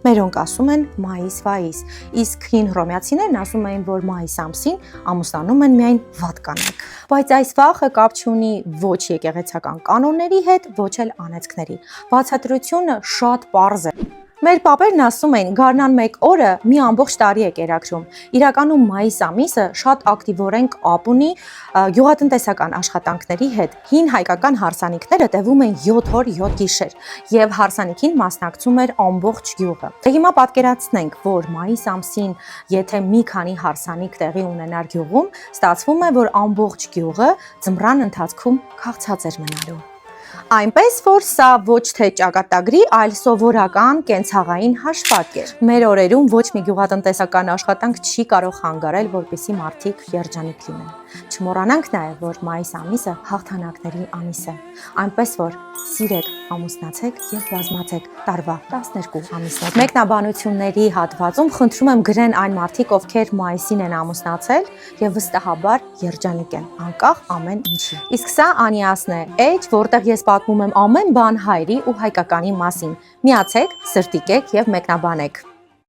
Մերոնք ասում են մայիս-վայիս, իսկ հին հռոմեացիներն ասում էին, որ մայիս ամսին ամուսնանում են միայն վատկանեք։ Բայց այս վախը կապ չունի ոչ եկեղեցական կանոնների հետ, ոչ էլ անեծքների։ Բացատրությունը շատ պարզ է։ Մեր պապերն ասում էին, գարնան 1 օրը մի ամբողջ տարի է կերակրում։ Իրականում մայիս ամիսը շատ ակտիվորեն կապ ունի գյուղատնտեսական աշխատանքների հետ։ Հին հայկական հարսանիքները տևում են 7 օր, 7 գիշեր, եւ հարսանիքին մասնակցում էր ամբողջ գյուղը։ Դե հիմա պատկերացնենք, որ մայիս ամսին, եթե մի քանի հարսանիք տեղի ունենար գյուղում, ստացվում է, որ ամբողջ գյուղը ձմռան ընթացքում քաղցած էր մնալու։ Այնպես որ սա ոչ թե ճակատագրի, այլ սովորական կենցաղային հաշվարկ էր։ Մեր օրերում ոչ մի գյուղատնտեսական աշխատանք չի կարող խանգարել, որպեսզի մարդիկ երջանիկ լինեն։ Չմոռանանք նաև, որ մայիս ամիսը հաղթանակների ամիս է։ Այնպես որ սիրեք, ամուսնացեք եւ բազմացեք տարվա 12 ամիսներ։ Մեկնաբանությունների հատվածում խնդրում եմ գրեն այն մարդիկ, ովքեր մայիսին են ամուսնացել եւ վստահաբար երջանիկ են, անկախ ամեն ինչի։ Իսկ սա Անիասն է, H, որտեղ ես պատմում եմ ամեն բան հայրի ու հայկականի մասին։ Միացեք, սրտիկեք եւ մեկնաբանեք։